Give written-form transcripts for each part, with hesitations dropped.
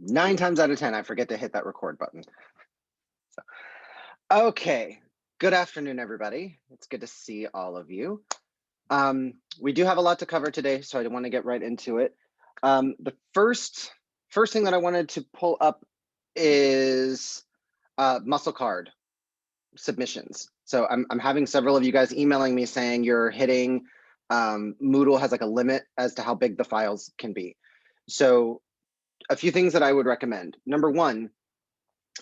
9 times out of 10, I forget to hit that record button. So, okay, good afternoon, everybody. It's good to see all of you. We do have a lot to cover today, so I want to get right into it. The first thing that I wanted to pull up is muscle card submissions. So I'm having several of you guys emailing me saying you're hitting, Moodle has like a limit as to how big the files can be. So a few things that I would recommend. Number one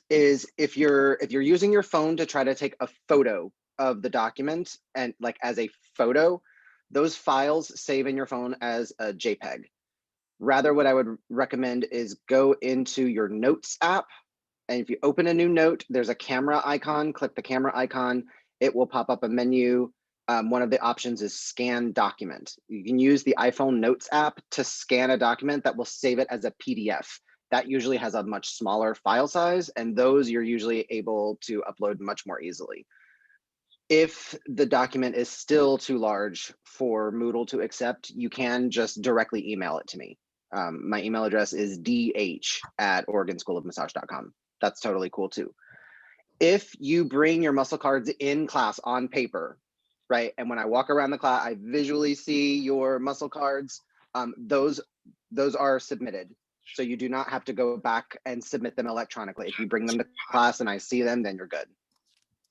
is if you're using your phone to try to take a photo of the document and like as a photo, those files save in your phone as a JPEG. Rather, what I would recommend is go into your Notes app. And if you open a new note, there's a camera icon, click the camera icon, it will pop up a menu. One of the options is scan document. You can use the iPhone Notes app to scan a document that will save it as a PDF. That usually has a much smaller file size, and those you're usually able to upload much more easily. If the document is still too large for Moodle to accept, you can just directly email it to me. My email address is dh@oregonschoolofmassage.com. That's totally cool too. If you bring your muscle cards in class on paper, right, and when I walk around the class, I visually see your muscle cards, those are submitted. So you do not have to go back and submit them electronically. If you bring them to class and I see them, then you're good.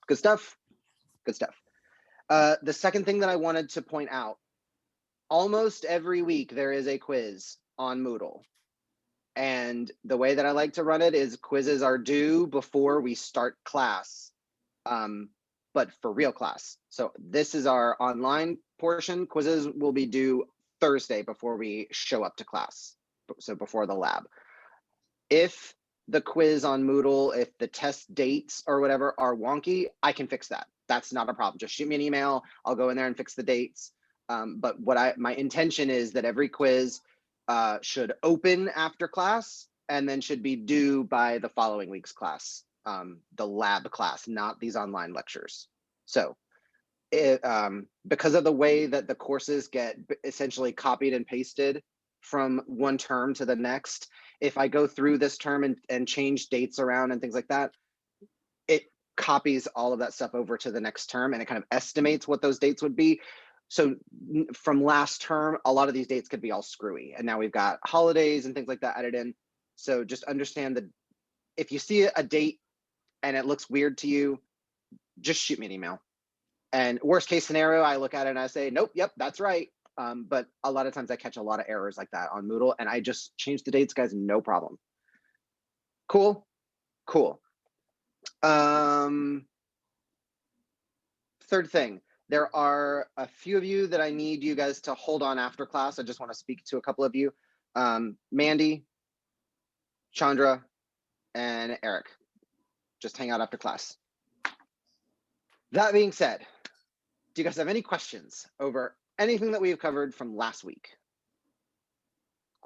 Good stuff. Good stuff. The second thing that I wanted to point out, almost every week there is a quiz on Moodle. And the way that I like to run it is quizzes are due before we start class, but for real class. So this is our online portion. Quizzes will be due Thursday before we show up to class, so before the lab. If the quiz on Moodle, if the test dates or whatever are wonky, I can fix that. That's not a problem. Just shoot me an email. I'll go in there and fix the dates. But my intention is that every quiz should open after class and then should be due by the following week's class, the lab class, not these online lectures. So because of the way that the courses get essentially copied and pasted from one term to the next, if I go through this term and change dates around and things like that, it copies all of that stuff over to the next term and it kind of estimates what those dates would be. So from last term, a lot of these dates could be all screwy. And now we've got holidays and things like that added in. So just understand that if you see a date and it looks weird to you, just shoot me an email. And worst case scenario, I look at it and I say, nope, yep, that's right. But a lot of times I catch a lot of errors like that on Moodle and I just change the dates, guys, no problem. Cool, cool. Third thing, there are a few of you that I need you guys to hold on after class. I just want to speak to a couple of you. Mandy, Chandra, and Eric. Just hang out after class. That being said, do you guys have any questions over anything that we've covered from last week?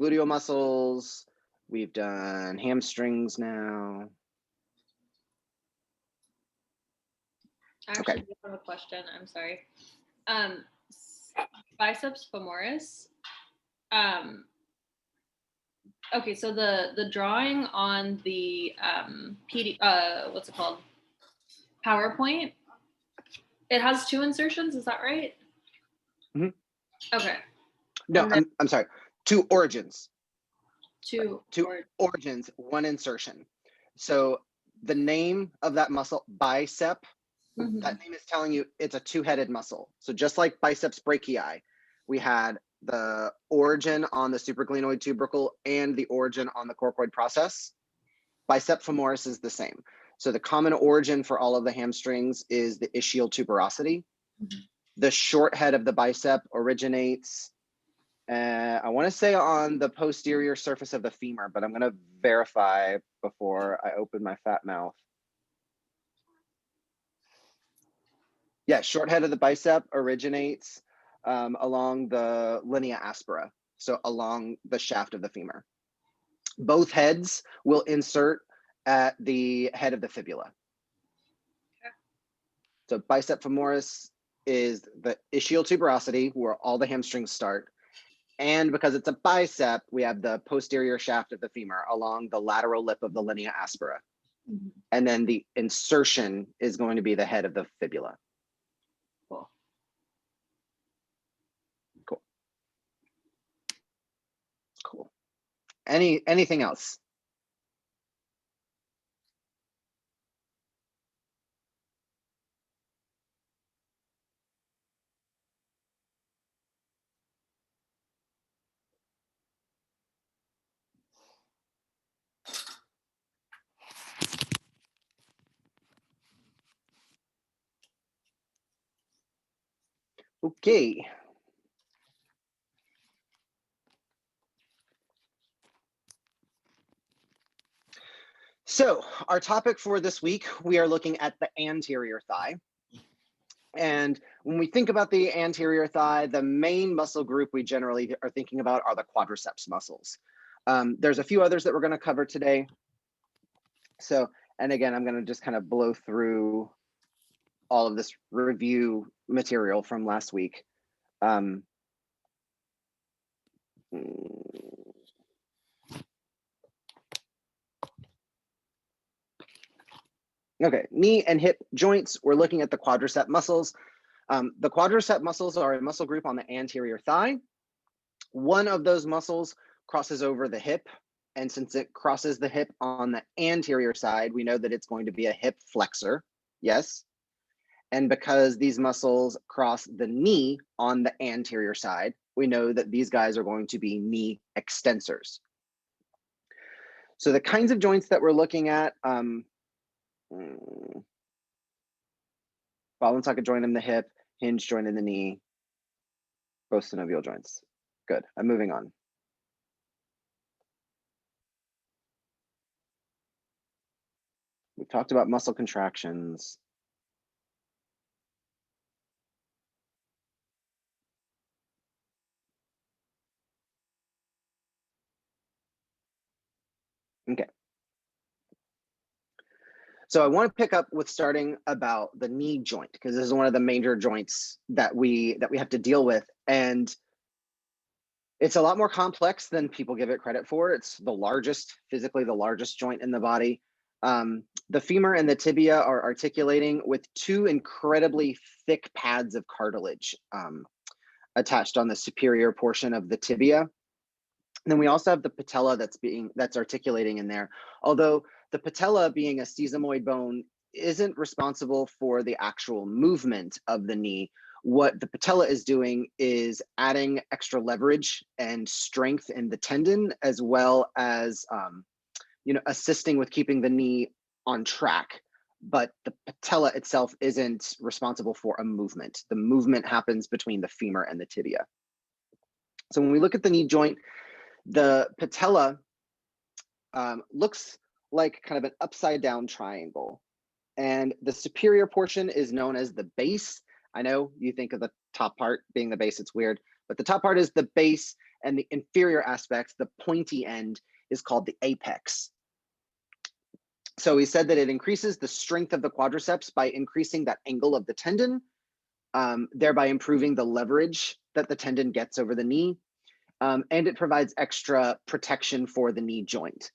Gluteal muscles, we've done hamstrings now. I actually do have a question. I'm sorry. Biceps femoris. Okay, so the drawing on the what's it called? PowerPoint. It has 2 insertions. Is that right? Mm-hmm. Okay. No, I'm sorry. 2 origins. 2 origins, 1 insertion. So the name of that muscle, bicep, that name is telling you it's a 2-headed muscle. So just like biceps brachii, we had the origin on the supraglenoid tubercle and the origin on the coracoid process. Bicep femoris is the same. So the common origin for all of the hamstrings is the ischial tuberosity. The short head of the bicep originates, I want to say on the posterior surface of the femur, but I'm going to verify before I open my fat mouth. Yeah, short head of the bicep originates along the linea aspera, so along the shaft of the femur. Both heads will insert at the head of the fibula. Okay. So bicep femoris is the ischial tuberosity, where all the hamstrings start. And because it's a bicep, we have the posterior shaft of the femur along the lateral lip of the linea aspera. Mhm. And then the insertion is going to be the head of the fibula. Cool. Cool. Cool. Anything else? Okay. So our topic for this week, we are looking at the anterior thigh. And when we think about the anterior thigh, the main muscle group we generally are thinking about are the quadriceps muscles. There's a few others that we're going to cover today. So, and again, I'm going to just kind of blow through all of this review material from last week. Okay, knee and hip joints, we're looking at the quadricep muscles. The quadricep muscles are a muscle group on the anterior thigh. One of those muscles crosses over the hip, and since it crosses the hip on the anterior side, we know that it's going to be a hip flexor, yes? And because these muscles cross the knee on the anterior side, we know that these guys are going to be knee extensors. So the kinds of joints that we're looking at, ball and socket joint in the hip, hinge joint in the knee, both synovial joints. Good, I'm moving on. We've talked about muscle contractions. Okay. So I want to pick up with starting about the knee joint, because this is one of the major joints that we have to deal with. And it's a lot more complex than people give it credit for. It's the largest, physically the largest joint in the body. The femur and the tibia are articulating with two incredibly thick pads of cartilage attached on the superior portion of the tibia. And then we also have the patella that's articulating in there. Although the patella, being a sesamoid bone, isn't responsible for the actual movement of the knee. What the patella is doing is adding extra leverage and strength in the tendon, as well as assisting with keeping the knee on track. But the patella itself isn't responsible for a movement. The movement happens between the femur and the tibia. So when we look at the knee joint, the patella looks like kind of an upside down triangle. And the superior portion is known as the base. I know you think of the top part being the base, it's weird, but the top part is the base, and the inferior aspect, the pointy end, is called the apex. So we said that it increases the strength of the quadriceps by increasing that angle of the tendon, thereby improving the leverage that the tendon gets over the knee. And it provides extra protection for the knee joint.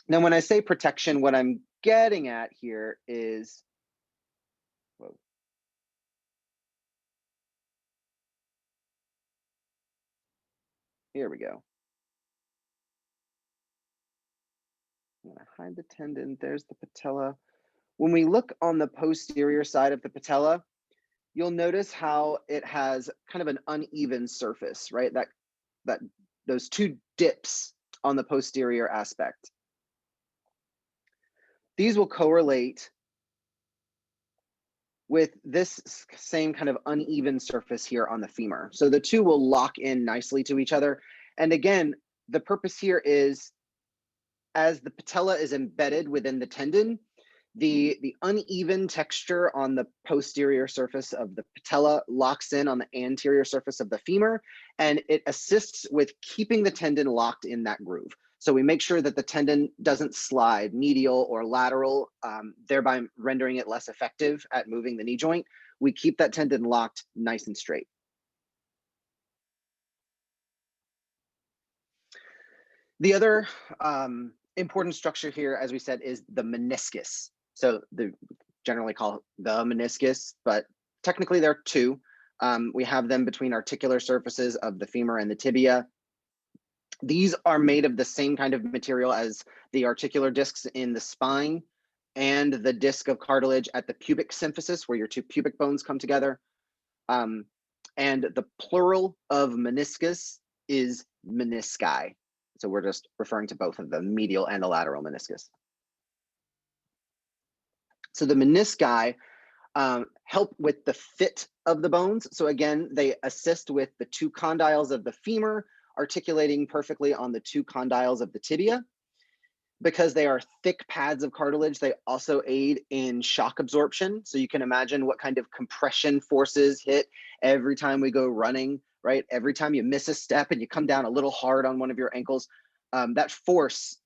Now, when I say protection, what I'm getting at here is, whoa. Here we go. I'm gonna hide the tendon, there's the patella. When we look on the posterior side of the patella, you'll notice how it has kind of an uneven surface, right? That those two dips on the posterior aspect. These will correlate with this same kind of uneven surface here on the femur. So the two will lock in nicely to each other. And again, the purpose here is, as the patella is embedded within the tendon, the uneven texture on the posterior surface of the patella locks in on the anterior surface of the femur, and it assists with keeping the tendon locked in that groove. So we make sure that the tendon doesn't slide medial or lateral, thereby rendering it less effective at moving the knee joint. We keep that tendon locked nice and straight. The other important structure here, as we said, is the meniscus. So generally call it the meniscus, but technically there are two. We have them between articular surfaces of the femur and the tibia. These are made of the same kind of material as the articular discs in the spine and the disc of cartilage at the pubic symphysis, where your two pubic bones come together. And the plural of meniscus is menisci. So we're just referring to both of the medial and the lateral meniscus. So the menisci help with the fit of the bones. So again, they assist with the two condyles of the femur articulating perfectly on the two condyles of the tibia. Because they are thick pads of cartilage, they also aid in shock absorption. So you can imagine what kind of compression forces hit every time we go running, right? Every time you miss a step and you come down a little hard on one of your ankles, that force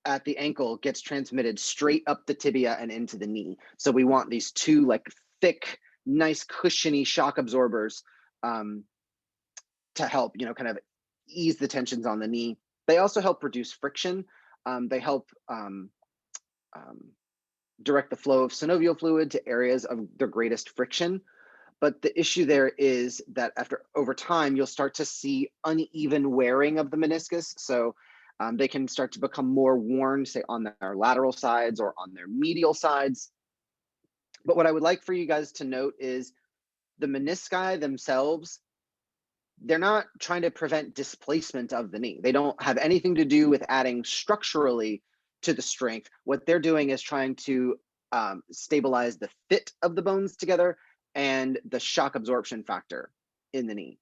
at the ankle gets transmitted straight up the tibia and into the knee. So we want these two like thick, nice cushiony shock absorbers to help, kind of ease the tensions on the knee. They also help reduce friction. They help direct the flow of synovial fluid to areas of their greatest friction. But the issue there is that over time, you'll start to see uneven wearing of the meniscus. So they can start to become more worn, say on their lateral sides or on their medial sides. But what I would like for you guys to note is the menisci themselves, they're not trying to prevent displacement of the knee. They don't have anything to do with adding structurally to the strength. What they're doing is trying to stabilize the fit of the bones together and the shock absorption factor in the knee.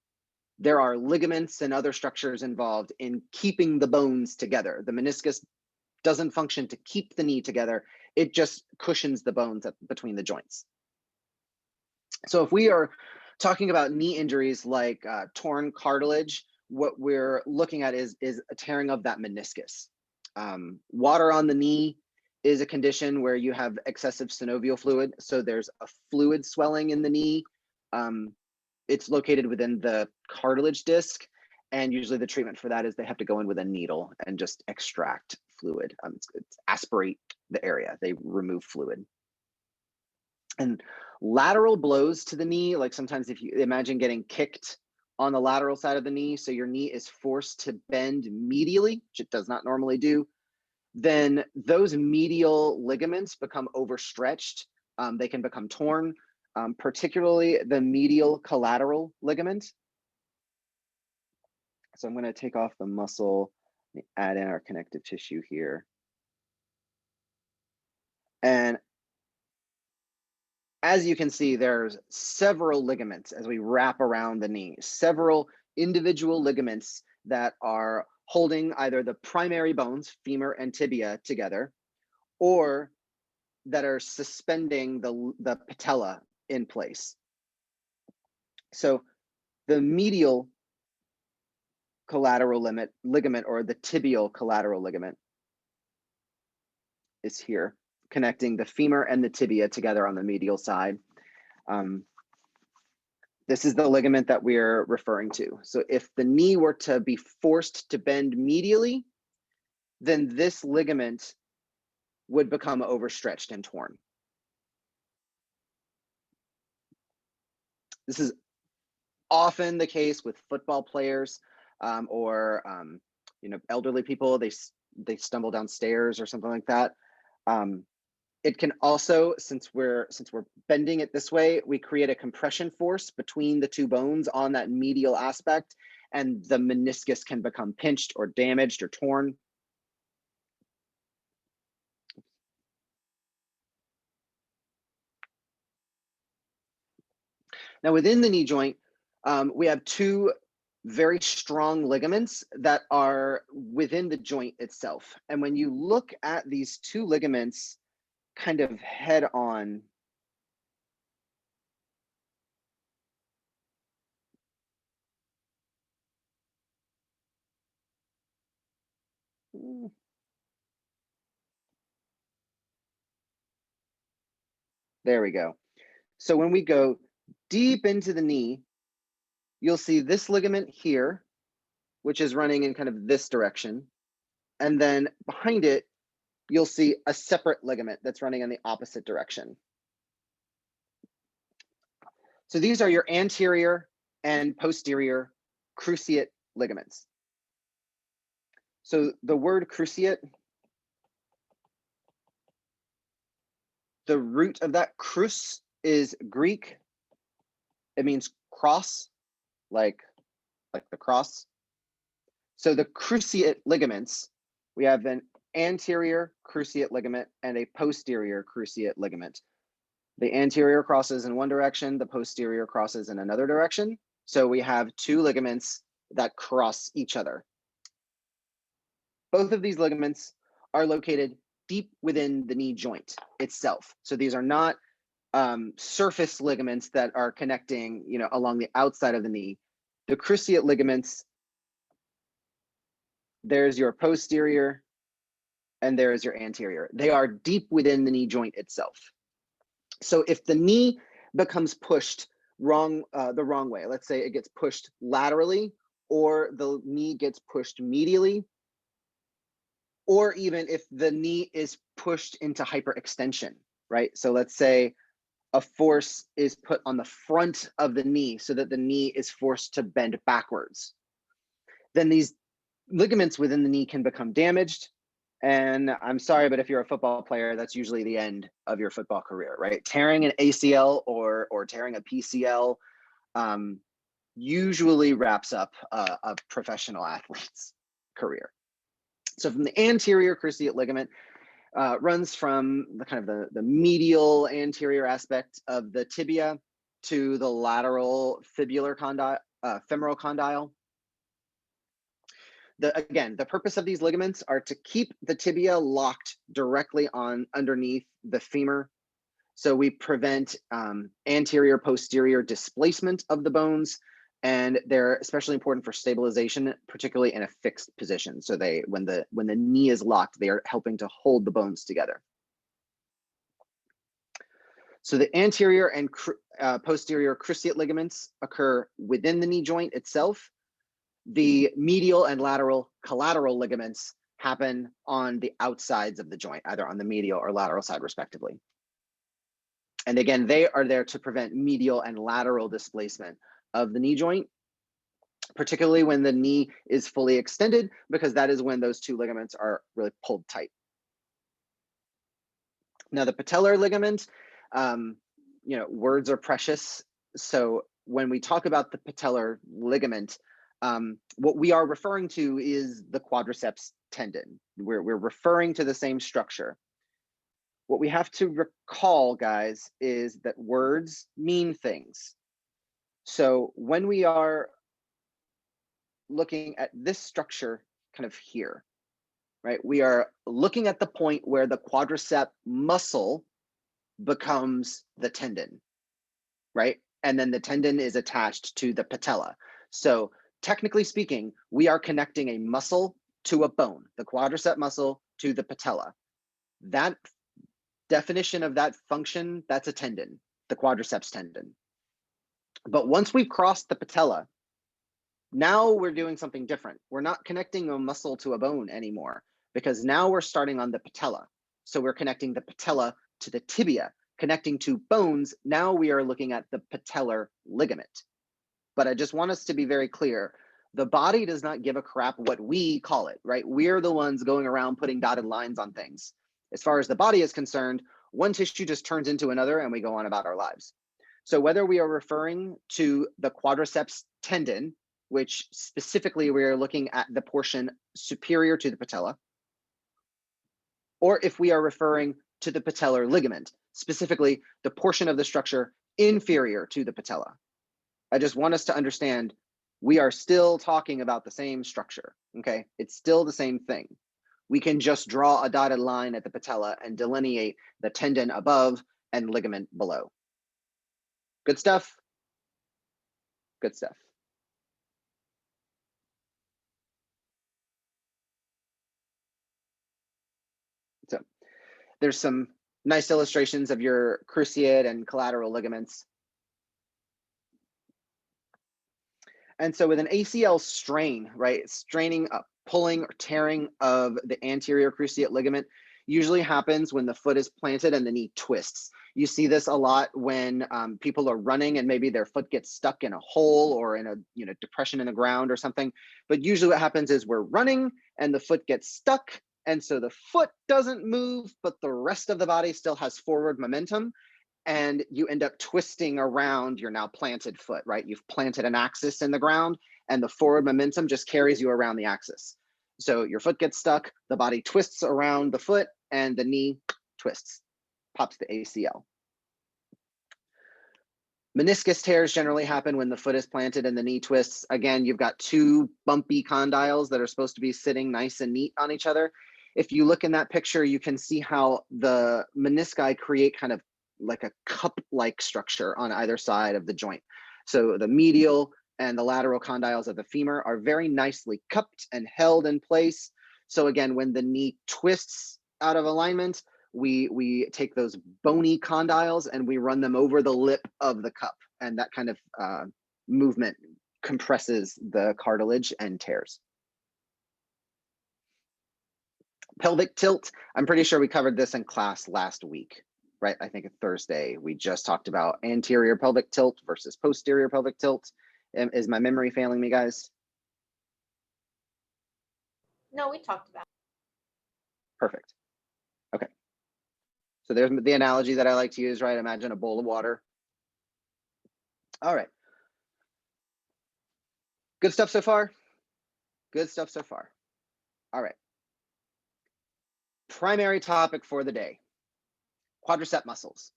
There are ligaments and other structures involved in keeping the bones together. The meniscus doesn't function to keep the knee together. It just cushions the bones between the joints. So if we are talking about knee injuries like torn cartilage, what we're looking at is a tearing of that meniscus. Water on the knee is a condition where you have excessive synovial fluid. So there's a fluid swelling in the knee. It's located within the cartilage disc. And usually the treatment for that is they have to go in with a needle and just extract fluid. It's aspirate the area. They remove fluid. And lateral blows to the knee, like sometimes if you imagine getting kicked on the lateral side of the knee, so your knee is forced to bend medially, which it does not normally do, then those medial ligaments become overstretched. They can become torn, particularly the medial collateral ligament. So I'm going to take off the muscle, add in our connective tissue here. And as you can see, there's several ligaments as we wrap around the knee, several individual ligaments that are holding either the primary bones, femur and tibia, together, or that are suspending the patella in place. So the medial collateral ligament or the tibial collateral ligament is here, connecting the femur and the tibia together on the medial side. This is the ligament that we're referring to. So if the knee were to be forced to bend medially, then this ligament would become overstretched and torn. This is often the case with football players or elderly people. They stumble downstairs or something like that. It can also, since we're bending it this way, we create a compression force between the two bones on that medial aspect, and the meniscus can become pinched or damaged or torn. Now within the knee joint, we have two very strong ligaments that are within the joint itself. And when you look at these two ligaments kind of head on, there we go. So when we go deep into the knee, you'll see this ligament here, which is running in kind of this direction. And then behind it, you'll see a separate ligament that's running in the opposite direction. So these are your anterior and posterior cruciate ligaments. So the word cruciate, the root of that crus is Greek. It means cross, like the cross. So the cruciate ligaments, we have an anterior cruciate ligament and a posterior cruciate ligament. The anterior crosses in one direction, the posterior crosses in another direction. So we have two ligaments that cross each other. Both of these ligaments are located deep within the knee joint itself. So these are not surface ligaments that are connecting, along the outside of the knee. The cruciate ligaments, there's your posterior and there is your anterior. They are deep within the knee joint itself. So if the knee becomes pushed the wrong way, let's say it gets pushed laterally, or the knee gets pushed medially, or even if the knee is pushed into hyperextension, right? So let's say a force is put on the front of the knee so that the knee is forced to bend backwards. Then these ligaments within the knee can become damaged. And I'm sorry, but if you're a football player, that's usually the end of your football career, right? Tearing an ACL or tearing a PCL usually wraps up a professional athlete's career. So from the anterior cruciate ligament, runs from the medial anterior aspect of the tibia to the lateral femoral condyle. Again, the purpose of these ligaments are to keep the tibia locked directly on underneath the femur. So we prevent anterior posterior displacement of the bones, and they're especially important for stabilization, particularly in a fixed position. So when the knee is locked, they are helping to hold the bones together. So the anterior and posterior cruciate ligaments occur within the knee joint itself. The medial and lateral collateral ligaments happen on the outsides of the joint, either on the medial or lateral side, respectively. And again, they are there to prevent medial and lateral displacement of the knee joint, particularly when the knee is fully extended, because that is when those two ligaments are really pulled tight. Now, the patellar ligament, words are precious. So when we talk about the patellar ligament, what we are referring to is the quadriceps tendon. We're referring to the same structure. What we have to recall, guys, is that words mean things. So when we are looking at this structure kind of here, right, we are looking at the point where the quadricep muscle becomes the tendon, right? And then the tendon is attached to the patella. So technically speaking, we are connecting a muscle to a bone, the quadricep muscle to the patella. That definition of that function, that's a tendon, the quadriceps tendon. But once we've crossed the patella, now we're doing something different. We're not connecting a muscle to a bone anymore, because now we're starting on the patella. So we're connecting the patella to the tibia, connecting two bones. Now we are looking at the patellar ligament. But I just want us to be very clear. The body does not give a crap what we call it, right? We're the ones going around putting dotted lines on things. As far as the body is concerned, one tissue just turns into another and we go on about our lives. So whether we are referring to the quadriceps tendon, which specifically we are looking at the portion superior to the patella, or if we are referring to the patellar ligament, specifically the portion of the structure inferior to the patella, I just want us to understand we are still talking about the same structure, okay? It's still the same thing. We can just draw a dotted line at the patella and delineate the tendon above and ligament below. Good stuff? Good stuff. So there's some nice illustrations of your cruciate and collateral ligaments. And so with an ACL strain, right, straining up, pulling or tearing of the anterior cruciate ligament usually happens when the foot is planted and the knee twists. You see this a lot when people are running and maybe their foot gets stuck in a hole or in a depression in the ground or something. But usually what happens is we're running and the foot gets stuck. And so the foot doesn't move, but the rest of the body still has forward momentum. And you end up twisting around your now planted foot, right? You've planted an axis in the ground and the forward momentum just carries you around the axis. So your foot gets stuck, the body twists around the foot and the knee twists, pops the ACL. Meniscus tears generally happen when the foot is planted and the knee twists. Again, you've got two bumpy condyles that are supposed to be sitting nice and neat on each other. If you look in that picture, you can see how the menisci create kind of like a cup-like structure on either side of the joint. So the medial and the lateral condyles of the femur are very nicely cupped and held in place. So again, when the knee twists out of alignment, we take those bony condyles and we run them over the lip of the cup, and that kind of movement compresses the cartilage and tears. Pelvic tilt, I'm pretty sure we covered this in class last week, right? I think Thursday, we just talked about anterior pelvic tilt versus posterior pelvic tilt. Is my memory failing me, guys? No, we talked about it. Perfect. Okay. So there's the analogy that I like to use, right? Imagine a bowl of water. All right. Good stuff so far? Good stuff so far. All right. Primary topic for the day, quadricep muscles.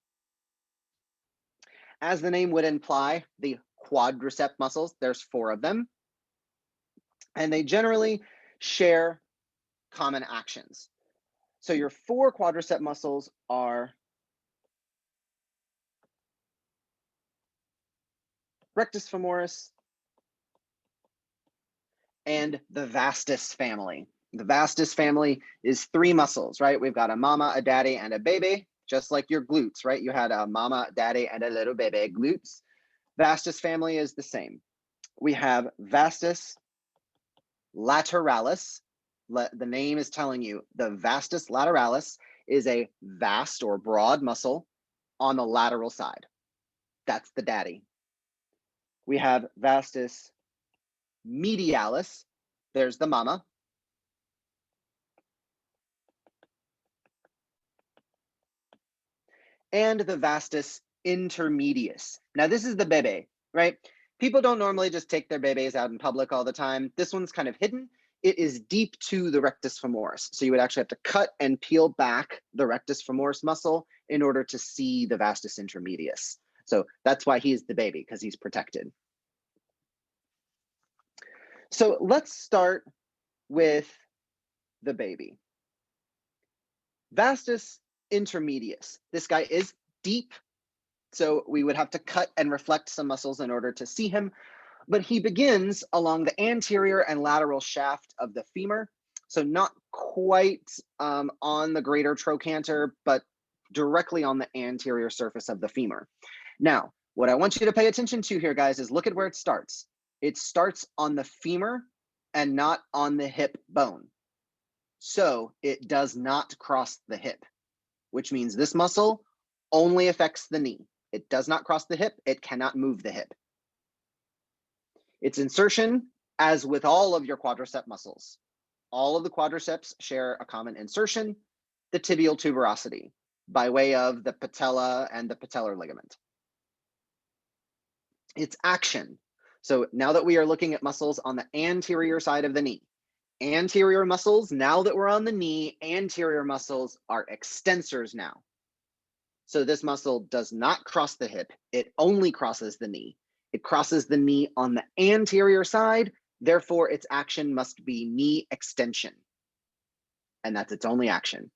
As the name would imply, the quadricep muscles, there's 4 of them, and they generally share common actions. So your 4 quadricep muscles are rectus femoris and the vastus family. The vastus family is 3 muscles, right? We've got a mama, a daddy, and a baby, just like your glutes, right? You had a mama, daddy, and a little baby glutes. Vastus family is the same. We have vastus lateralis. The name is telling you the vastus lateralis is a vast or broad muscle on the lateral side. That's the daddy. We have vastus medialis. There's the mama. And the vastus intermedius. Now this is the bebe, right? People don't normally just take their bebes out in public all the time. This one's kind of hidden. It is deep to the rectus femoris. So you would actually have to cut and peel back the rectus femoris muscle in order to see the vastus intermedius. So that's why he's the baby, because he's protected. So let's start with the baby. Vastus intermedius. This guy is deep, so we would have to cut and reflect some muscles in order to see him, but he begins along the anterior and lateral shaft of the femur, so not quite on the greater trochanter, but directly on the anterior surface of the femur. Now, what I want you to pay attention to here, guys, is look at where it starts. It starts on the femur and not on the hip bone. So it does not cross the hip, which means this muscle only affects the knee. It does not cross the hip. It cannot move the hip. Its insertion, as with all of your quadricep muscles, all of the quadriceps share a common insertion, the tibial tuberosity, by way of the patella and the patellar ligament. Its action. So now that we are looking at muscles on the anterior side of the knee, anterior muscles, now that we're on the knee, anterior muscles are extensors now. So this muscle does not cross the hip. It only crosses the knee. It crosses the knee on the anterior side. Therefore, its action must be knee extension. And that's its only action.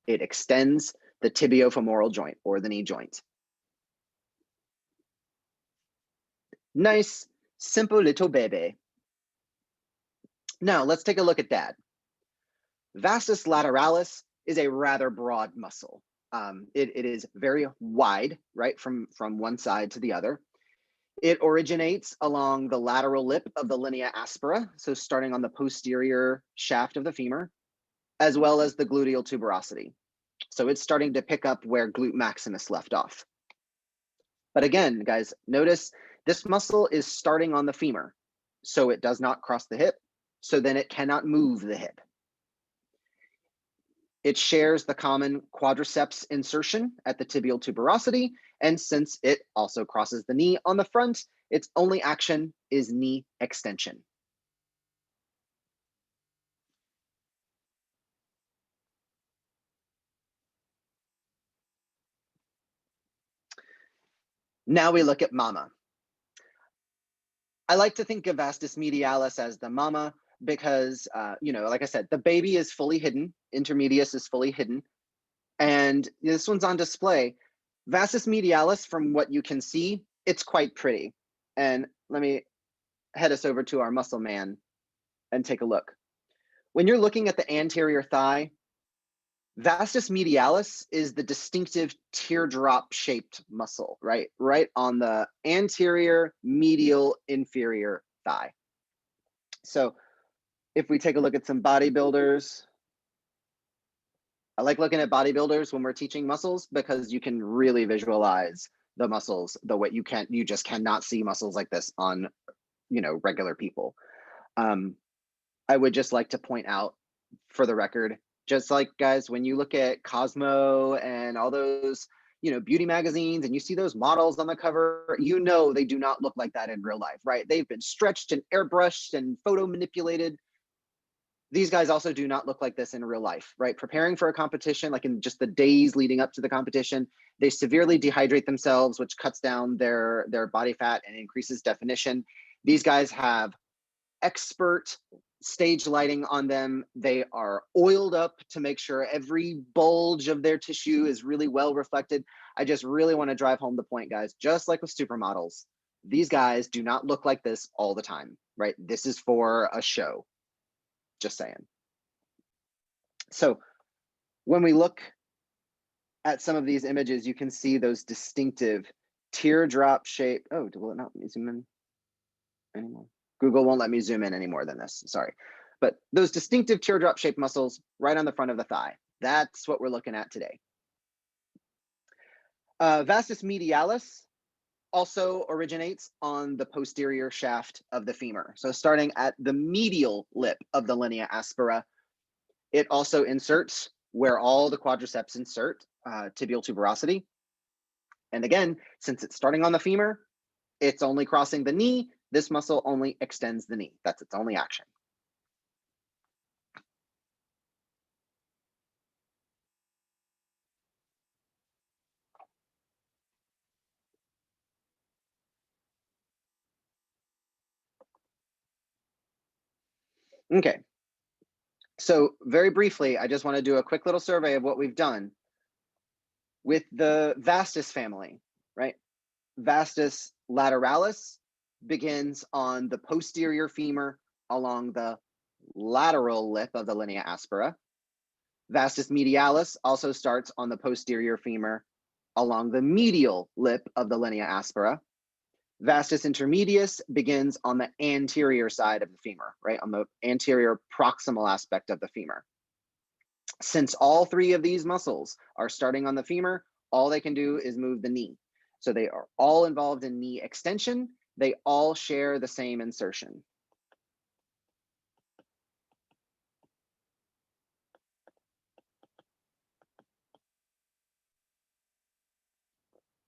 It extends the tibiofemoral joint or the knee joint. Nice, simple little baby. Now let's take a look at dad. Vastus lateralis is a rather broad muscle. It is very wide, right, from one side to the other. It originates along the lateral lip of the linea aspera, so starting on the posterior shaft of the femur, as well as the gluteal tuberosity. So it's starting to pick up where glute maximus left off. But again, guys, notice this muscle is starting on the femur, so it does not cross the hip, so then it cannot move the hip. It shares the common quadriceps insertion at the tibial tuberosity, and since it also crosses the knee on the front, its only action is knee extension. Now we look at mama. I like to think of vastus medialis as the mama because, like I said, the baby is fully hidden, intermedius is fully hidden, and this one's on display. Vastus medialis, from what you can see, it's quite pretty. And let me head us over to our muscle man and take a look. When you're looking at the anterior thigh, vastus medialis is the distinctive teardrop shaped muscle, right on the anterior medial inferior thigh. So if we take a look at some bodybuilders, I like looking at bodybuilders when we're teaching muscles because you can really visualize the muscles the way you just cannot see muscles like this on regular people. I would just like to point out, for the record, just like, guys, when you look at Cosmo and all those beauty magazines and you see those models on the cover, they do not look like that in real life, right? They've been stretched and airbrushed and photo manipulated. These guys also do not look like this in real life, right? Preparing for a competition, like in just the days leading up to the competition, they severely dehydrate themselves, which cuts down their body fat and increases definition. These guys have expert stage lighting on them. They are oiled up to make sure every bulge of their tissue is really well reflected. I just really want to drive home the point, guys. Just like with supermodels, these guys do not look like this all the time, right? This is for a show. Just saying. So when we look at some of these images, you can see those distinctive teardrop shape. Oh, will it not let me zoom in anymore? Google won't let me zoom in any more than this, sorry. But those distinctive teardrop shaped muscles right on the front of the thigh, that's what we're looking at today. Vastus medialis also originates on the posterior shaft of the femur. So starting at the medial lip of the linea aspera, it also inserts where all the quadriceps insert, tibial tuberosity. And again, since it's starting on the femur, it's only crossing the knee. This muscle only extends the knee. That's its only action. Okay. So very briefly, I just want to do a quick little survey of what we've done with the vastus family, right? Vastus lateralis begins on the posterior femur along the lateral lip of the linea aspera. Vastus medialis also starts on the posterior femur along the medial lip of the linea aspera. Vastus intermedius begins on the anterior side of the femur, right, on the anterior proximal aspect of the femur. Since all three of these muscles are starting on the femur, all they can do is move the knee. So they are all involved in knee extension. They all share the same insertion.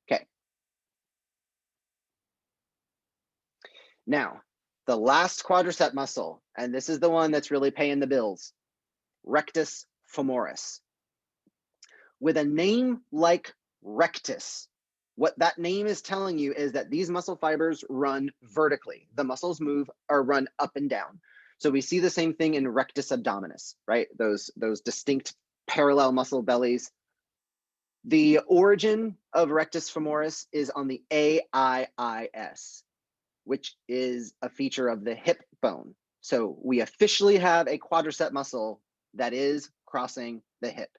Okay. Now, the last quadricep muscle, and this is the one that's really paying the bills, rectus femoris. With a name like rectus, what that name is telling you is that these muscle fibers run vertically. The muscles move or run up and down. So we see the same thing in rectus abdominis, right? Those distinct parallel muscle bellies. The origin of rectus femoris is on the AIIS, which is a feature of the hip bone. So we officially have a quadricep muscle that is crossing the hip.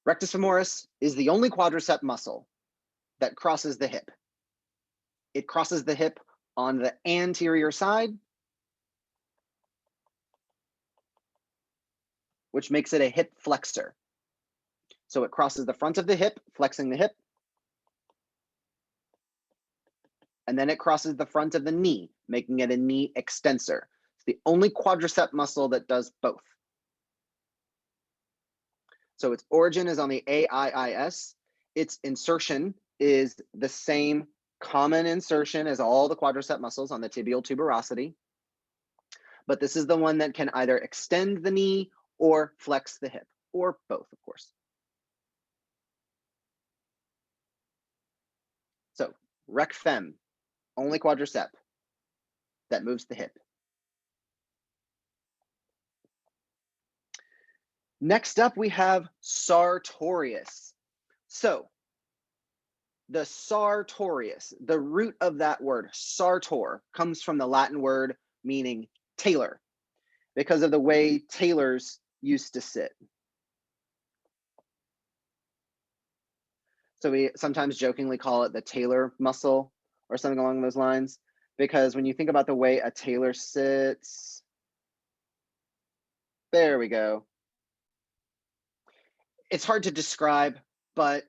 Rectus femoris is the only quadricep muscle that crosses the hip. It crosses the hip on the anterior side, which makes it a hip flexor. So it crosses the front of the hip, flexing the hip, and then it crosses the front of the knee, making it a knee extensor. It's the only quadricep muscle that does both. So its origin is on the AIIS. Its insertion is the same common insertion as all the quadricep muscles on the tibial tuberosity. But this is the one that can either extend the knee or flex the hip, or both, of course. So rec fem, only quadricep that moves the hip. Next up, we have sartorius. So the sartorius, the root of that word, sartor, comes from the Latin word meaning tailor, because of the way tailors used to sit. So we sometimes jokingly call it the tailor muscle or something along those lines, because when you think about the way a tailor sits, there we go. It's hard to describe, but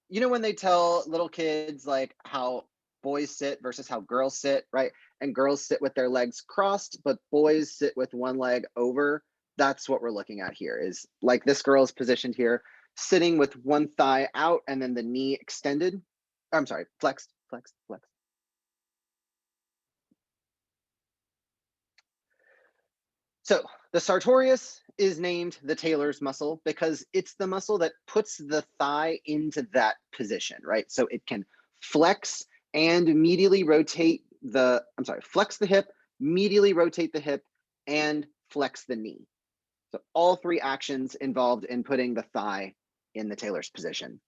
you know when they tell little kids like how boys sit versus how girls sit, right? And girls sit with their legs crossed, but boys sit with one leg over. That's what we're looking at here, is like this girl is positioned here, sitting with one thigh out and then the knee extended. I'm sorry, flexed, flexed, flexed. So the sartorius is named the tailor's muscle because it's the muscle that puts the thigh into that position, right? So it can flex and medially rotate the, flex the hip, medially rotate the hip, and flex the knee. So all three actions involved in putting the thigh in the tailor's position.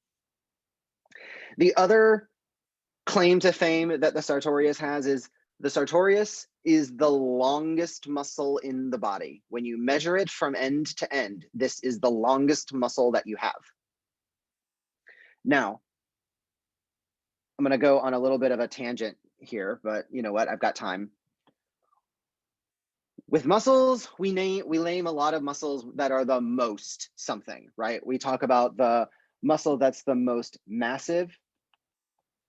The other claim to fame that the sartorius has is the sartorius is the longest muscle in the body. When you measure it from end to end, this is the longest muscle that you have. Now, I'm going to go on a little bit of a tangent here, but you know what? I've got time. With muscles, we name a lot of muscles that are the most something, right? We talk about the muscle that's the most massive.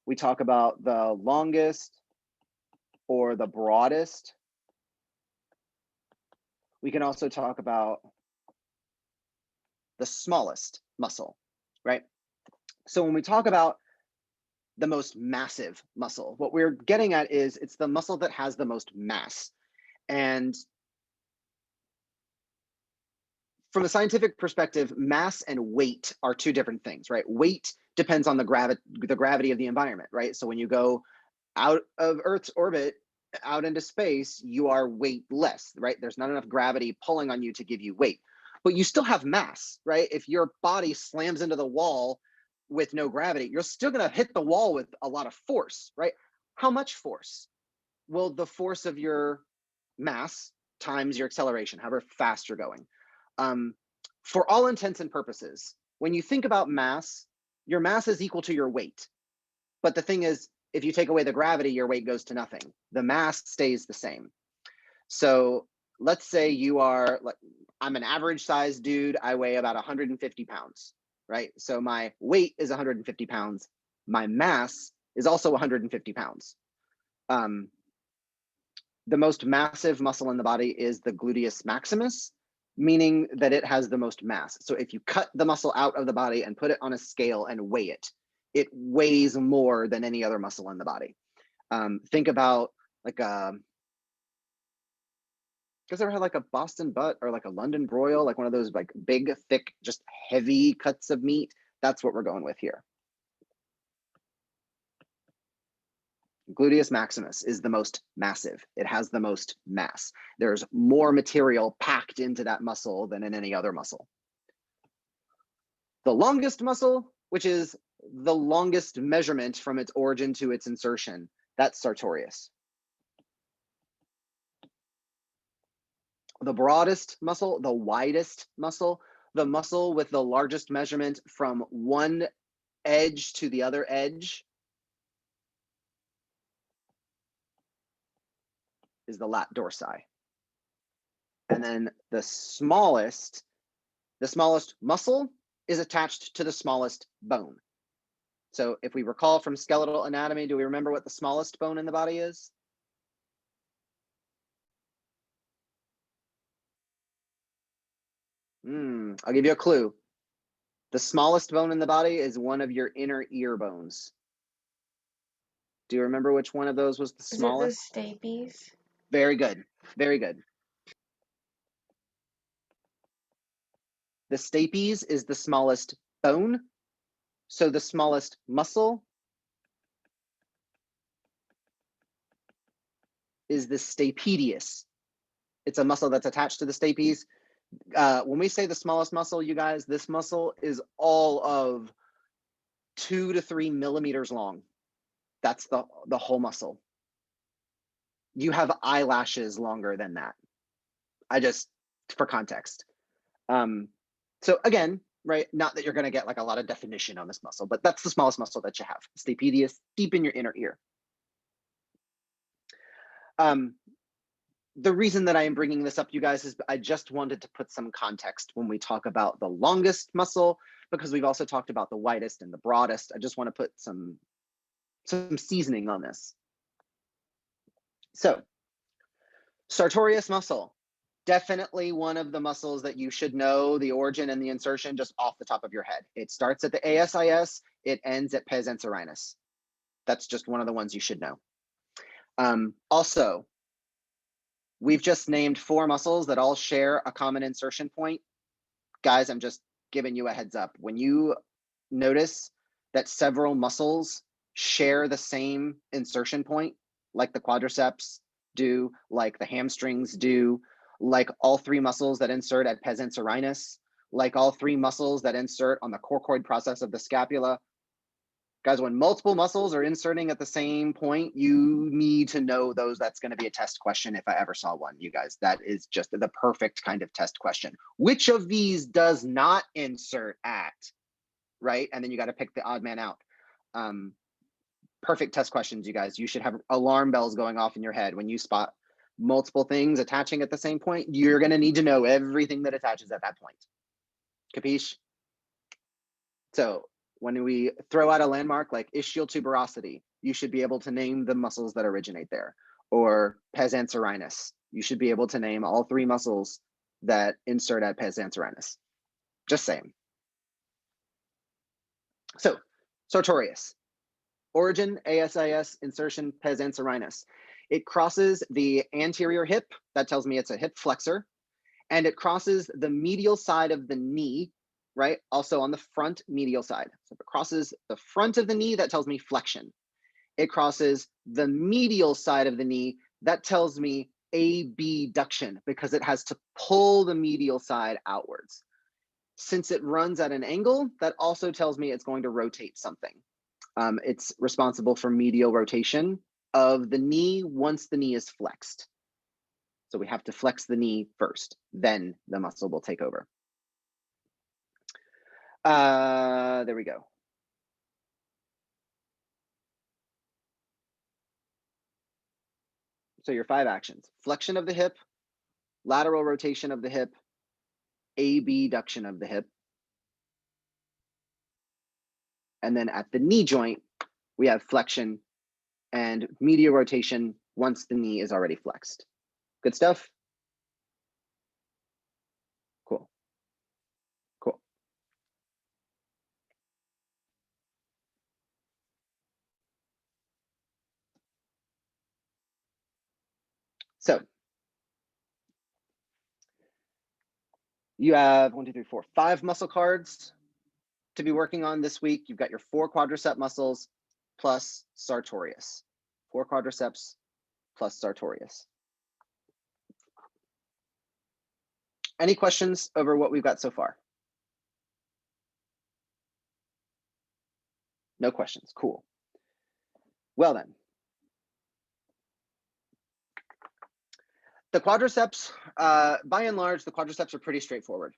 We talk about the longest or the broadest. We can also talk about the smallest muscle, right? So when we talk about the most massive muscle, what we're getting at is it's the muscle that has the most mass. And from a scientific perspective, mass and weight are two different things, right? Weight depends on the gravity of the environment, right? So when you go out of Earth's orbit, out into space, you are weightless, right? There's not enough gravity pulling on you to give you weight, but you still have mass, right? If your body slams into the wall with no gravity, you're still gonna hit the wall with a lot of force, right? How much force? Well, the force of your mass times your acceleration, however fast you're going. For all intents and purposes, when you think about mass, your mass is equal to your weight. But the thing is, if you take away the gravity, your weight goes to nothing. The mass stays the same. So let's say I'm an average sized dude. I weigh about 150 pounds, right? So my weight is 150 pounds. My mass is also 150 pounds. The most massive muscle in the body is the gluteus maximus, meaning that it has the most mass. So if you cut the muscle out of the body and put it on a scale and weigh it, it weighs more than any other muscle in the body. Think about like you guys ever had like a Boston butt or like a London broil, like one of those like big, thick, just heavy cuts of meat? That's what we're going with here. Gluteus maximus is the most massive. It has the most mass. There's more material packed into that muscle than in any other muscle. The longest muscle, which is the longest measurement from its origin to its insertion, that's sartorius. The broadest muscle, the widest muscle, the muscle with the largest measurement from one edge to the other edge is the lat dorsi. And then the smallest muscle is attached to the smallest bone. So if we recall from skeletal anatomy, do we remember what the smallest bone in the body is? I'll give you a clue. The smallest bone in the body is one of your inner ear bones. Do you remember which one of those was the smallest? Is it the stapes? Very good. Very good. The stapes is the smallest bone. So the smallest muscle is the stapedius. It's a muscle that's attached to the stapes. When we say the smallest muscle, you guys, this muscle is all of 2 to 3 millimeters long. That's the whole muscle. You have eyelashes longer than that. For context. So again, right, not that you're going to get like a lot of definition on this muscle, but that's the smallest muscle that you have. Stapedius, deep in your inner ear. The reason that I am bringing this up, you guys, is I just wanted to put some context when we talk about the longest muscle, because we've also talked about the widest and the broadest. I just want to put some seasoning on this. So, sartorius muscle, definitely one of the muscles that you should know the origin and the insertion just off the top of your head. It starts at the ASIS, it ends at pes anserinus. That's just one of the ones you should know. Also, we've just named 4 muscles that all share a common insertion point. Guys, I'm just giving you a heads up. When you notice that several muscles share the same insertion point, like the quadriceps do, like the hamstrings do, like all 3 muscles that insert at pes anserinus, like all 3 muscles that insert on the coracoid process of the scapula. Guys, when multiple muscles are inserting at the same point, you need to know those. That's going to be a test question if I ever saw one, you guys. That is just the perfect kind of test question. Which of these does not insert at, right? And then you got to pick the odd man out. Perfect test questions, you guys. You should have alarm bells going off in your head when you spot multiple things attaching at the same point. You're going to need to know everything that attaches at that point. Capiche? So when we throw out a landmark like ischial tuberosity, you should be able to name the muscles that originate there. Or pes anserinus, you should be able to name all 3 muscles that insert at pes anserinus. Just saying. So, sartorius. Origin, ASIS, insertion, pes anserinus. It crosses the anterior hip, that tells me it's a hip flexor, and it crosses the medial side of the knee, right? Also on the front medial side. So if it crosses the front of the knee, that tells me flexion. It crosses the medial side of the knee, that tells me abduction, because it has to pull the medial side outwards. Since it runs at an angle, that also tells me it's going to rotate something. It's responsible for medial rotation of the knee once the knee is flexed. So we have to flex the knee first, then the muscle will take over. There we go. So your 5 actions: flexion of the hip, lateral rotation of the hip, abduction of the hip. And then at the knee joint, we have flexion and medial rotation once the knee is already flexed. Good stuff? Cool. Cool. So you have 1, 2, 3, 4, 5 muscle cards to be working on this week. You've got your 4 quadricep muscles plus sartorius. 4 quadriceps plus sartorius. Any questions over what we've got so far? No questions. Cool. Well then, the quadriceps, by and large, the quadriceps are pretty straightforward.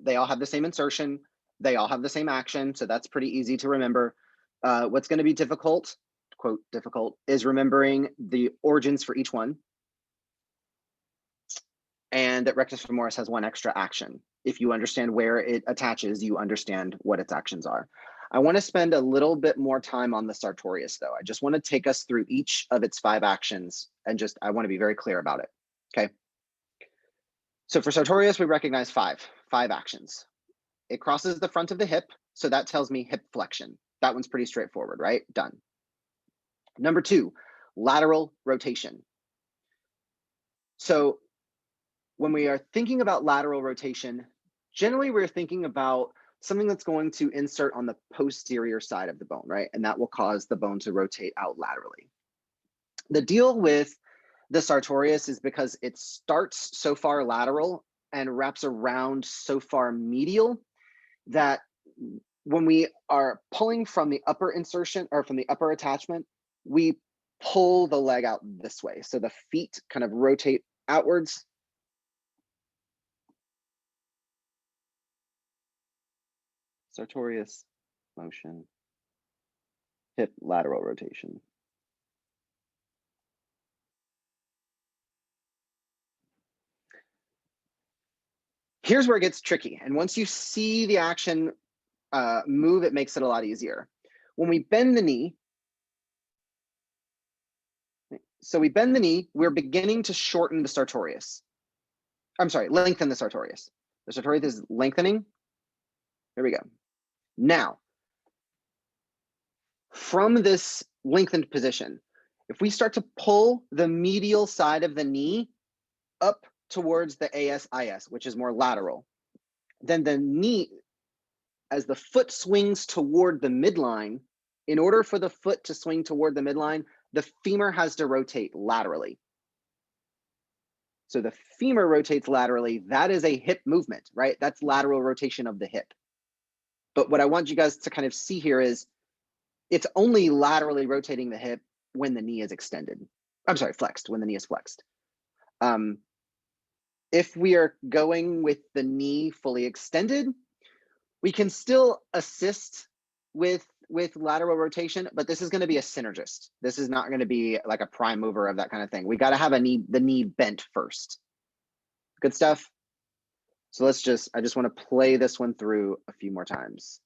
They all have the same insertion. They all have the same action. So that's pretty easy to remember. What's going to be difficult, quote, difficult, is remembering the origins for each one. And that rectus femoris has one extra action. If you understand where it attaches, you understand what its actions are. I want to spend a little bit more time on the sartorius, though. I just want to take us through each of its 5 actions, and I want to be very clear about it. Okay. So for sartorius, we recognize five actions. It crosses the front of the hip, so that tells me hip flexion. That one's pretty straightforward, right? Done. Number 2, lateral rotation. So when we are thinking about lateral rotation, generally we're thinking about something that's going to insert on the posterior side of the bone, right? And that will cause the bone to rotate out laterally. The deal with the sartorius is because it starts so far lateral and wraps around so far medial that when we are pulling from the upper insertion or from the upper attachment, we pull the leg out this way. So the feet kind of rotate outwards. Sartorius motion, hip lateral rotation. Here's where it gets tricky. And once you see the action move, it makes it a lot easier. When we bend the knee, we're beginning to shorten the sartorius. I'm sorry, lengthen the sartorius. The sartorius is lengthening. Here we go. Now, from this lengthened position, if we start to pull the medial side of the knee up towards the ASIS, which is more lateral, then the knee, as the foot swings toward the midline, in order for the foot to swing toward the midline, the femur has to rotate laterally. So the femur rotates laterally. That is a hip movement, right? That's lateral rotation of the hip. But what I want you guys to kind of see here is it's only laterally rotating the hip when the knee is extended. I'm sorry, flexed, when the knee is flexed. If we are going with the knee fully extended, we can still assist with lateral rotation, but this is going to be a synergist. This is not going to be like a prime mover of that kind of thing. We got to have the knee bent first. Good stuff. So I just want to play this one through a few more times.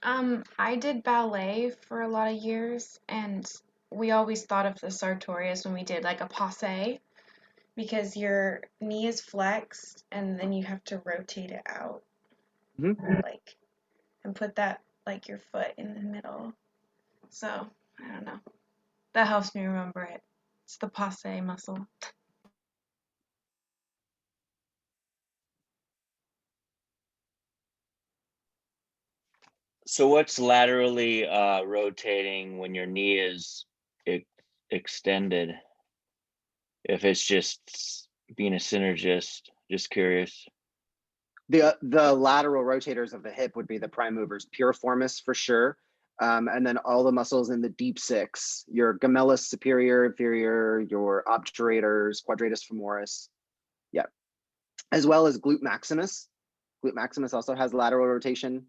I did ballet for a lot of years, and we always thought of the sartorius when we did like a passe, because your knee is flexed and then you have to rotate it out, like, and put that like your foot in the middle. So I don't know. That helps me remember it. It's the passe muscle. So what's laterally rotating when your knee is extended? If it's just being a synergist, just curious. The lateral rotators of the hip would be the prime movers, piriformis for sure. And then all the muscles in the deep 6, your gemellus superior, inferior, your obturators, quadratus femoris. Yeah. As well as glute maximus. Glute maximus also has lateral rotation.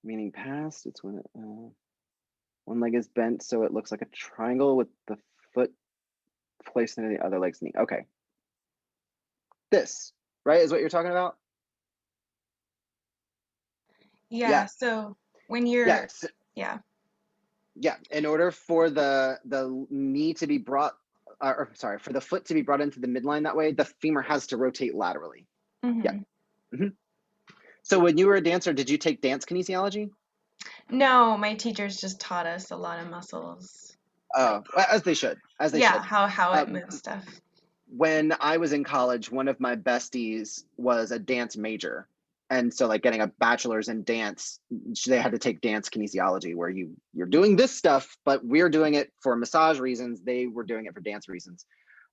Meaning past, it's when one leg is bent so it looks like a triangle with the foot placed into the other leg's knee. Okay. This, right, is what you're talking about? Yeah. So when you're yeah, in order for the knee to be brought, or sorry, for the foot to be brought into the midline that way, the femur has to rotate laterally. Yeah. So when you were a dancer, did you take dance kinesiology? No, my teachers just taught us a lot of muscles. Oh, as they should. As they should. How it moves stuff. When I was in college, one of my besties was a dance major. And so like getting a bachelor's in dance, they had to take dance kinesiology where you're doing this stuff, but we're doing it for massage reasons. They were doing it for dance reasons.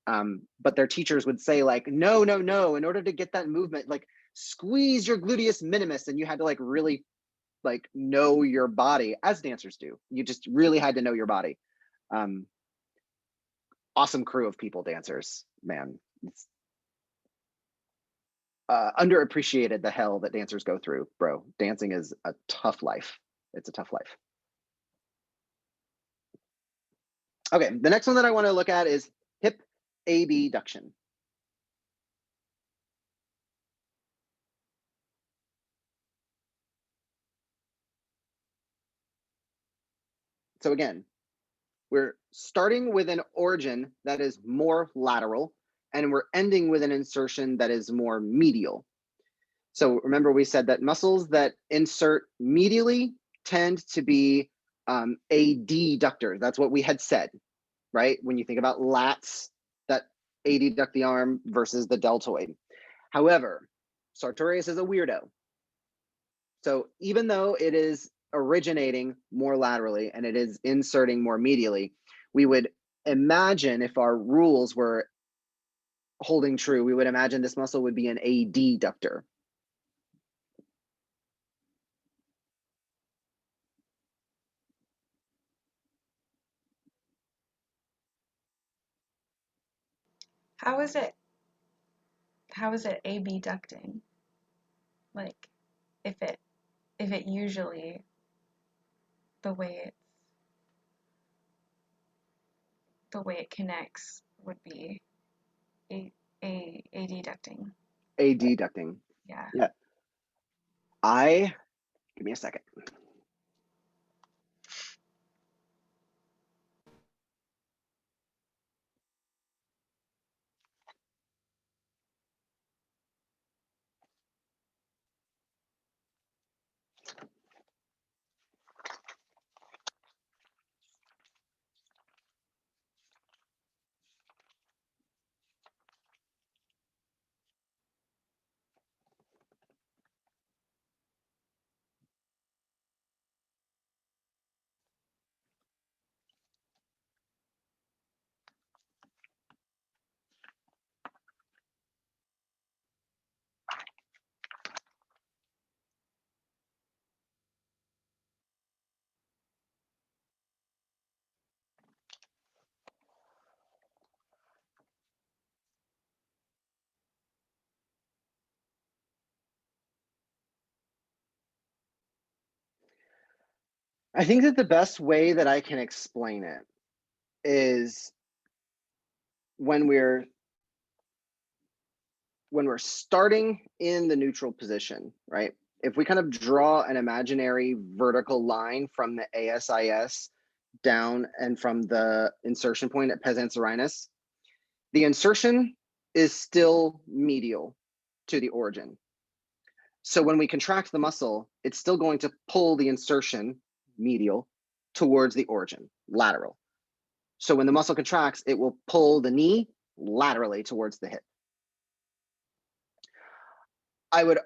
But their teachers would say like, no, in order to get that movement, like squeeze your gluteus minimus. And you had to like really like know your body, as dancers do. You just really had to know your body. awesome crew of people, dancers, man. It's underappreciated the hell that dancers go through, bro. Dancing is a tough life. It's a tough life. Okay, the next one that I want to look at is hip abduction. So again, we're starting with an origin that is more lateral, and we're ending with an insertion that is more medial. So remember, we said that muscles that insert medially tend to be adductors. That's what we had said, right? When you think about lats that adduct the arm versus the deltoid. However, sartorius is a weirdo. So even though it is originating more laterally and it is inserting more medially, we would imagine, if our rules were holding true, we would imagine this muscle would be an adductor. How is it abducting? Like, if it usually the way it connects would be adducting. Adducting. Yeah. Yeah. Give me a second. I think that the best way that I can explain it is when we're starting in the neutral position, right? If we kind of draw an imaginary vertical line from the ASIS down and from the insertion point at pes anserinus, the insertion is still medial to the origin. So when we contract the muscle, it's still going to pull the insertion medial towards the origin, lateral. So when the muscle contracts, it will pull the knee laterally towards the hip. I would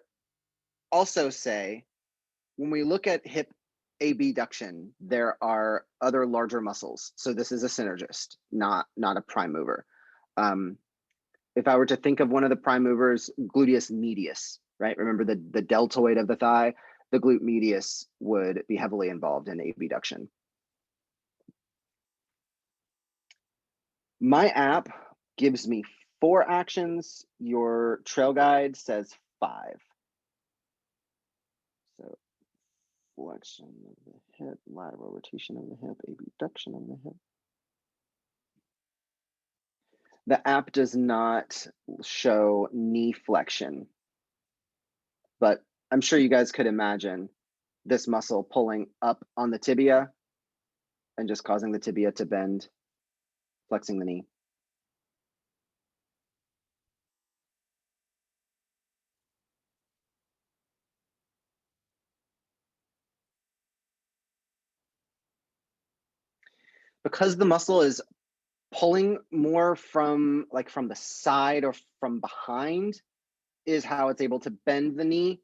also say, when we look at hip abduction, there are other larger muscles. So this is a synergist, not a prime mover. If I were to think of one of the prime movers, gluteus medius, right? Remember the deltoid of the thigh, the glute medius would be heavily involved in abduction. My app gives me 4 actions. Your trail guide says 5. So flexion of the hip, lateral rotation of the hip, abduction of the hip. The app does not show knee flexion, but I'm sure you guys could imagine this muscle pulling up on the tibia and just causing the tibia to bend, flexing the knee. Because the muscle is pulling more from the side or from behind is how it's able to bend the knee.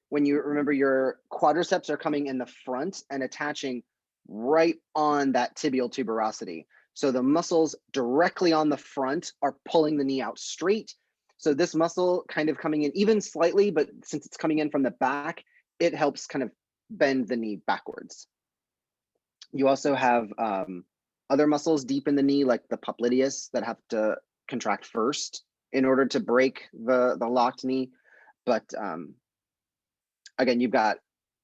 When you remember, your quadriceps are coming in the front and attaching right on that tibial tuberosity. So the muscles directly on the front are pulling the knee out straight. So this muscle kind of coming in even slightly, but since it's coming in from the back, it helps kind of bend the knee backwards. You also have other muscles deep in the knee, like the popliteus, that have to contract first in order to break the locked knee. But again, you've got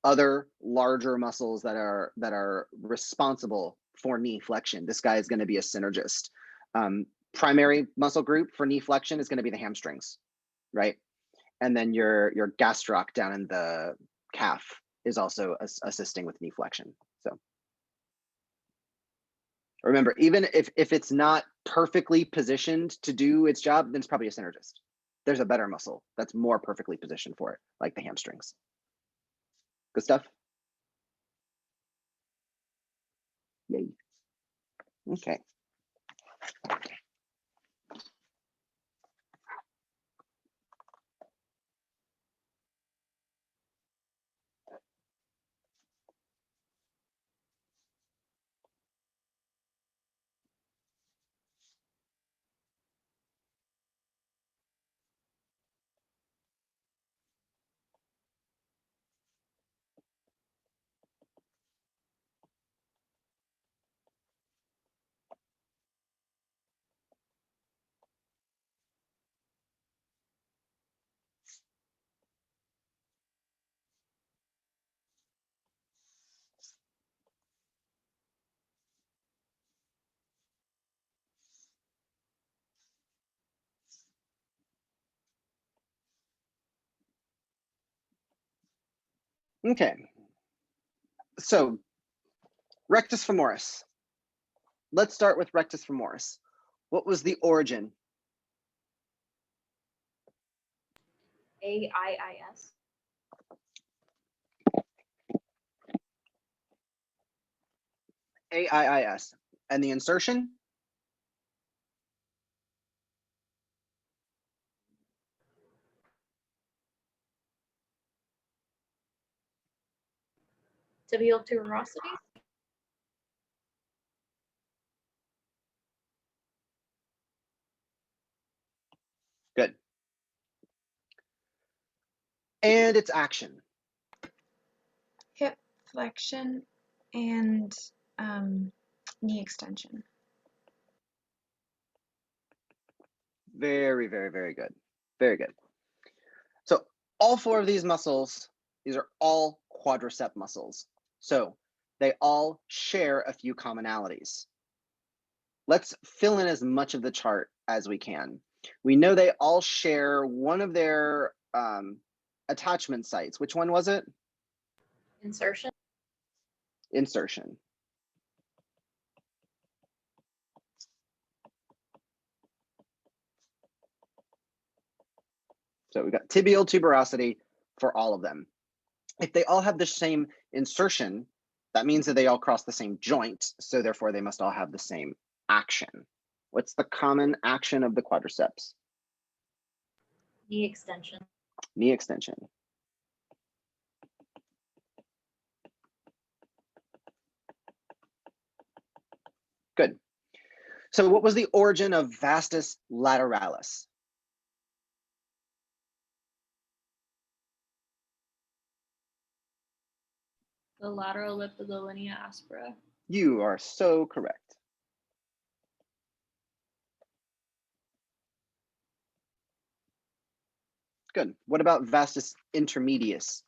other larger muscles that are responsible for knee flexion. This guy is going to be a synergist. Primary muscle group for knee flexion is going to be the hamstrings, right? And then your gastroc down in the calf is also assisting with knee flexion. So remember, even if it's not perfectly positioned to do its job, then it's probably a synergist. There's a better muscle that's more perfectly positioned for it, like the hamstrings. Good stuff. Yay. Okay. Okay. So rectus femoris. Let's start with rectus femoris. What was the origin? AIIS. AIIS. And the insertion? Tibial tuberosity. Good. And its action. Hip flexion and knee extension. Very, very, very good. Very good. So all four of these muscles, these are all quadricep muscles. So they all share a few commonalities. Let's fill in as much of the chart as we can. We know they all share one of their attachment sites. Which one was it? Insertion. Insertion. So we've got tibial tuberosity for all of them. If they all have the same insertion, that means that they all cross the same joint. So therefore they must all have the same action. What's the common action of the quadriceps? Knee extension. Knee extension. Good. So what was the origin of vastus lateralis? The lateral lip of the linea aspera. You are so correct. Good. What about vastus intermedius?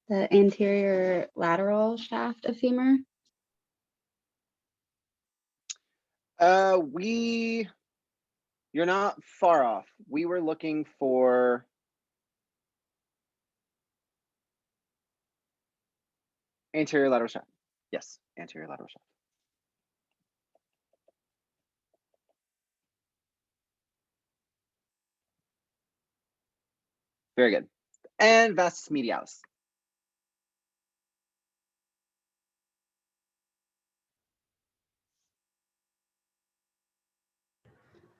The anterior lateral shaft of femur. You're not far off. We were looking for anterior lateral shaft. Yes, anterior lateral shaft. Very good. And vastus medialis.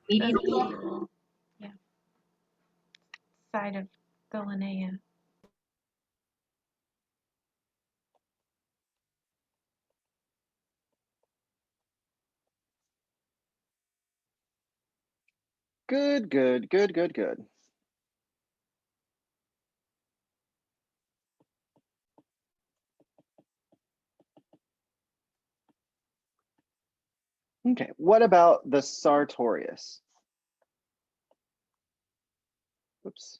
The Medial. medial, yeah, side of the linea. Good, good, good, good, good. Okay, what about the sartorius? Oops.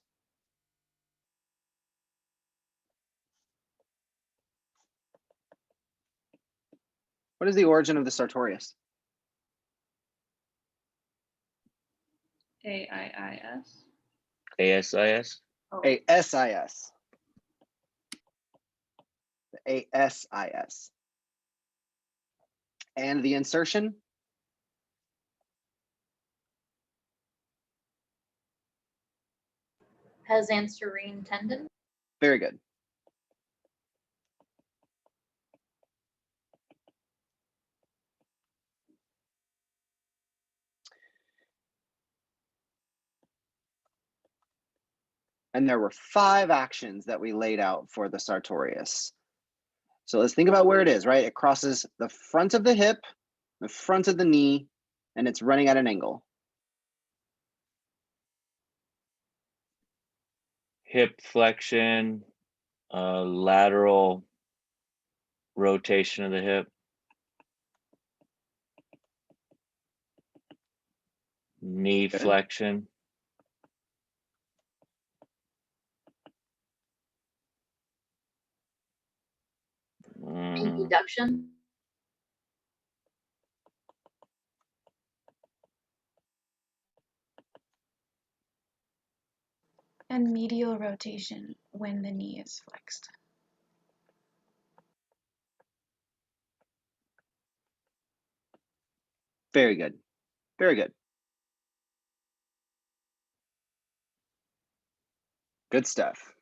What is the origin of the sartorius? AIIS. ASIS. Oh, ASIS. The ASIS. And the insertion? Pezanserine tendon. Very good. And there were 5 actions that we laid out for the sartorius. So let's think about where it is, right? It crosses the front of the hip, the front of the knee, and it's running at an angle. Hip flexion, lateral rotation of the hip. Knee Good. flexion. Abduction. And medial rotation when the knee is flexed. Very good. Very good. Good stuff.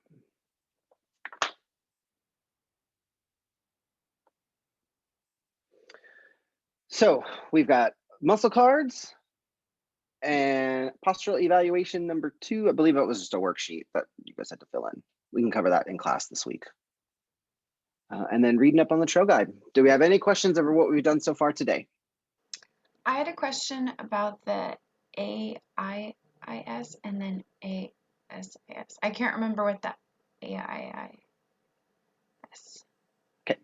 So we've got muscle cards and postural evaluation number 2. I believe it was just a worksheet that you guys had to fill in. We can cover that in class this week. And then reading up on the trail guide. Do we have any questions over what we've done so far today? I had a question about the AIIS and then ASIS. I can't remember what that AIIS. Okay.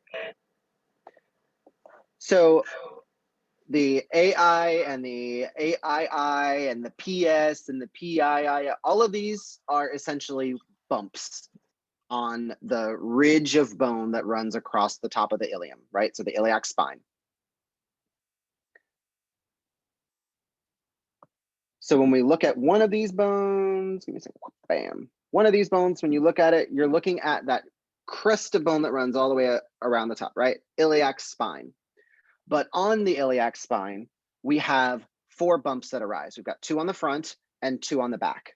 So the AI and the AII and the PS and the PII, all of these are essentially bumps on the ridge of bone that runs across the top of the ilium, right? So the iliac spine. So when we look at one of these bones, give me a second, bam. One of these bones, when you look at it, you're looking at that crest of bone that runs all the way around the top, right? Iliac spine. But on the iliac spine, we have 4 bumps that arise. We've got 2 on the front and 2 on the back.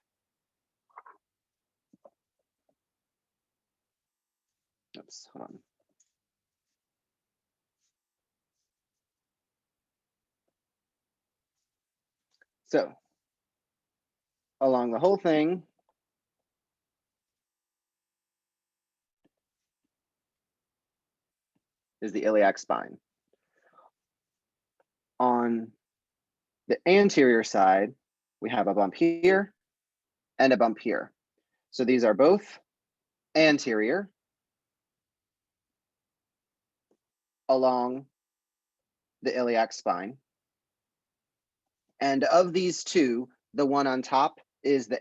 Oops, hold on. So along the whole thing, is the iliac spine. On the anterior side, we have a bump here and a bump here. So these are both anterior along the iliac spine. And of these 2, the one on top is the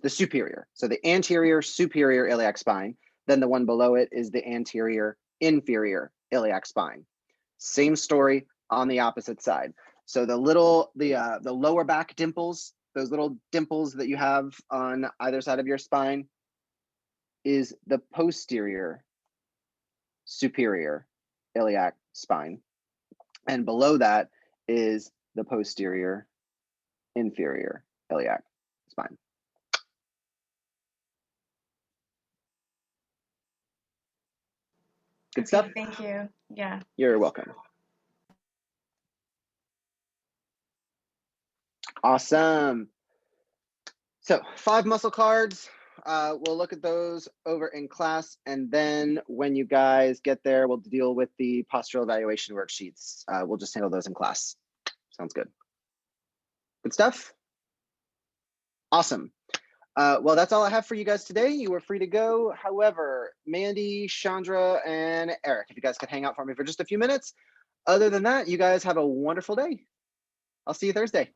superior. So the anterior superior iliac spine, then the one below it is the anterior inferior iliac spine. Same story on the opposite side. So the lower back dimples, those little dimples that you have on either side of your spine, is the posterior superior iliac spine. And below that is the posterior inferior iliac spine. Good stuff. Thank you. Yeah. You're welcome. Awesome. So 5 muscle cards. We'll look at those over in class, and then when you guys get there, we'll deal with the postural evaluation worksheets. We'll just handle those in class. Sounds good. Good stuff. Awesome. Well, that's all I have for you guys today. You are free to go. However, Mandy, Chandra, and Eric, if you guys could hang out for me for just a few minutes, Other than that, you guys have a wonderful day. I'll see you Thursday.